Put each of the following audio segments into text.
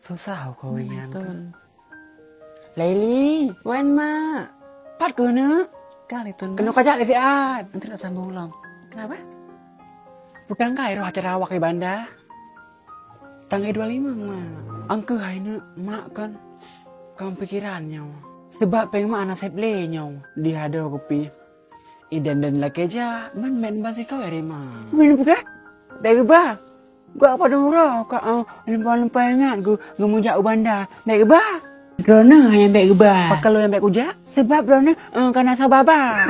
Susah kau ingat. Tun. Laili, Wen mak. pat ke ne? Kali tun. Kena kajak Leviat. Nanti nak sambung ulang. Kenapa? Bukan kai roh acara awak ke banda. Tanggal 25 mak. Angke hai ne mak kan. Kau pikirannya. Sebab pengen mak anak seble nyau. Dia ada kopi. Idan dan laki aja. Man main basi kau ya mak. Minum bukan? Baik ba? Gua apa dong roh? Kau lempar-lempar ingat. Gua ngemujak banda. Baik ba? Drona yang baik ba? Kalau yang baik kuja? Sebab drona karena sababa.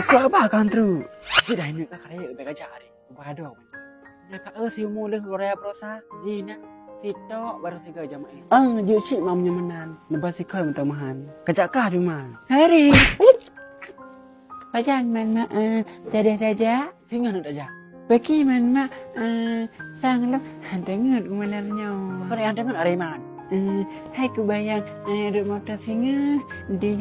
Kau apa kan tu? Jadi ini tak kaya baik aja hari. Gua ada. Nak si mula Korea prosa. Jina. Tito baru tiga jam ini. Juci mamnya menan. Nebas si kau minta mahan. Kejakkah cuma? Hari. Pajan man jadi raja. Singa nak raja. Bagi man mak sang lắm dengar kumanarnya. Kau yang dengar Ariman. Hai ku bayang ada motor singa di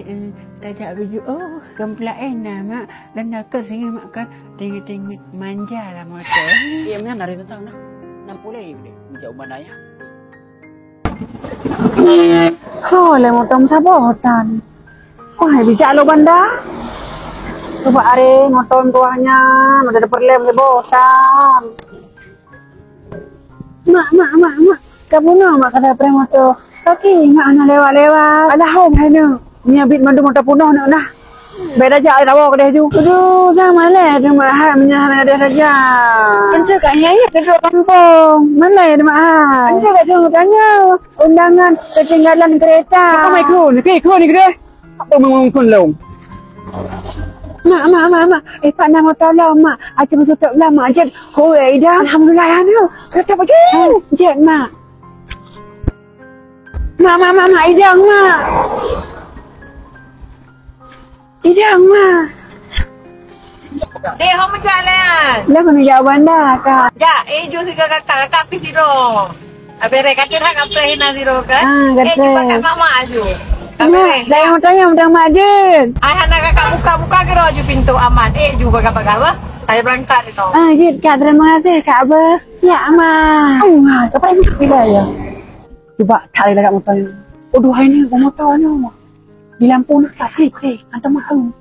raja baju. Oh kemplain mak dan nak singa makan tinggi-tinggi manja lah motor. Iya mana dari tentang nak 60 deh jauh bandanya. Oh le motor sabotan. Oh hai bijak lo banda. Coba are motor tuanya ada perlem sabotan. Mak. Kamu nak mak kada pre motor. Kaki mak ana lewat-lewat. Alah hom hai no. Nyabit mandu motor punoh nak nah. Beda aja ai rawo kedeh tu. Aduh, jangan malah ada mak hai menyah ada saja. Ente kat nyai ke kampung. Malah ada mak hai. Ente kat tanya undangan ketinggalan kereta. Kau mai kun, ni kedeh. Apa mengungkun long. Mak. Pak nama tolong mak. Acik masuk tak lama jet. Hoi dah. Alhamdulillah ya ni. Kereta apa jet mak. Mak idang mak. Dek, hom jalan. Lah kena jawab anda kak. Ja, jo si kakak pi siro. Abere kakira kapre hina siro kan. Kata. Juga kat mama aju. Mak, dah yang tanya undang mak jet. Ai hana kakak buka kira aju pintu aman. Juga kakak apa? Saya berangkat itu. Jet kak terima kasih kak Abah. Ya mak. Kau pernah minta bila ya? Coba cari lah kat motor ni. Aduh hari ni motor ni mak. Di lampu nak tak klik. Antar mahu.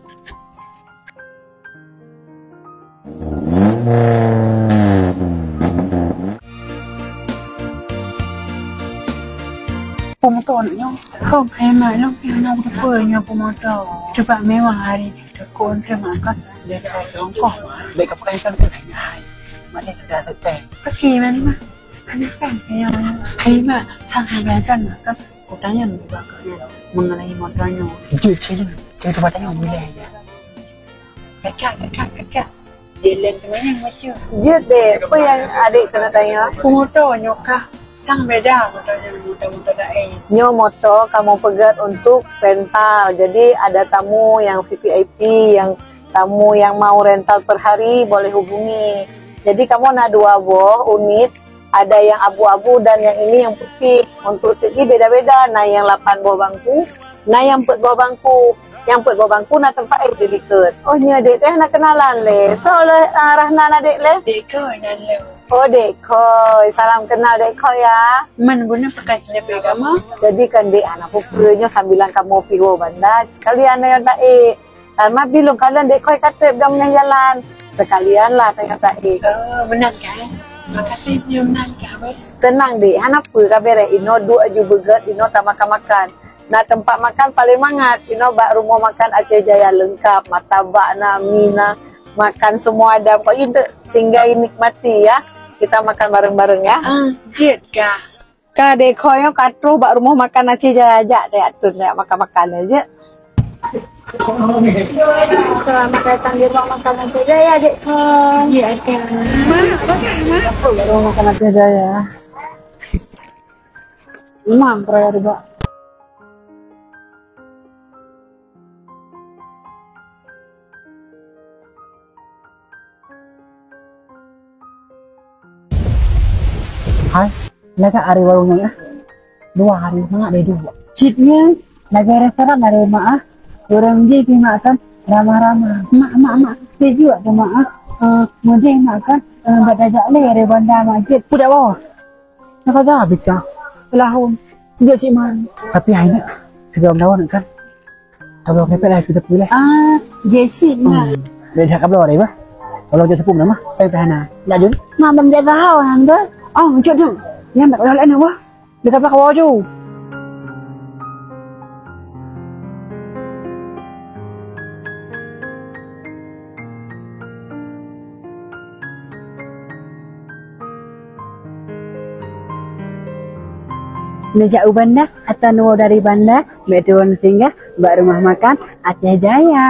Pemotor nak nyong. Không, hemat long nyong terpurnya pemotor. Cepat mewah hari tekun termakan dia tak jongkok. Baik apa kan kena hai. Mak dia dah terpeng. Kaki man mak. Anak kan yang hai mak sangat belajar kan. Aku tanya juga mengenai motornya. Dia cerita tempat tanya wilayah. Kakak. Dia lain semuanya macam. Jut dek, apa yang adik kena tanya? Pemotornya kah? Sang beda motor daerah. Nyo motor kamu pegat untuk rental. Jadi ada tamu yang VVIP, yang tamu yang mau rental per hari boleh hubungi. Jadi kamu nak 2 buah unit, ada yang abu-abu dan yang ini yang putih. Untuk segi beda-beda. Nah yang 8 buah bangku, nah yang 4 buah bangku. Yang 4 buah bangku nak tempat delikat. Oh nya dek teh nak kenalan le. So Rahna nak dek le? Dek kau nak le. Oh dek koi, salam kenal dek koi ya. Man guna pakai sendiri kamu. Jadi kan dek anak pupunya sambilan kamu pigo bandar. Sekalian yang tak karena bilung kalian dek koi kata dah punya jalan. Sekalian lah tanya tak Benar kan? Makasih menang kabar. Tenang dek, anak pun kabar ino 2 ju burger, ino tak makan. Nah tempat makan paling mangat, ino bak rumah makan Aceh Jaya lengkap, martabak na, mina, makan semua ada. Kok itu tinggal nikmati ya. Kita makan bareng-bareng ya. Jet kah? Ka dek koyo katru bak rumah makan Aceh Jaya aja dek atun ya makan-makan aja. Selamat datang di rumah makan Aceh Jaya dek koi. Iya kan. Mana? Rumah makan Aceh Jaya. Imam peraya riba. Hai, laga hari warungnya ya. 2 hari, mak ada 2. Cheatnya, laga restoran dari mak. Orang dia makan ramah-ramah. Mak. Dia juga tu mak. Mungkin makan badajak le dari bandar masjid. Udah bawa. Nak kata habis kah? Pelahun. Tidak sih man. Tapi ini sebelum tahun kan. Kalau kepet lah kita pilih. Jesse nah. Beda kabel orang bah. Kalau dia sepuluh nama, pengen lanjut. Mama dia tahu nanti. Oh, jadi yang nak kalau lain apa? Dia kata kau aja. Nejak Banda atau nuo dari Banda, mbak turun singgah, mbak rumah makan Aceh Jaya.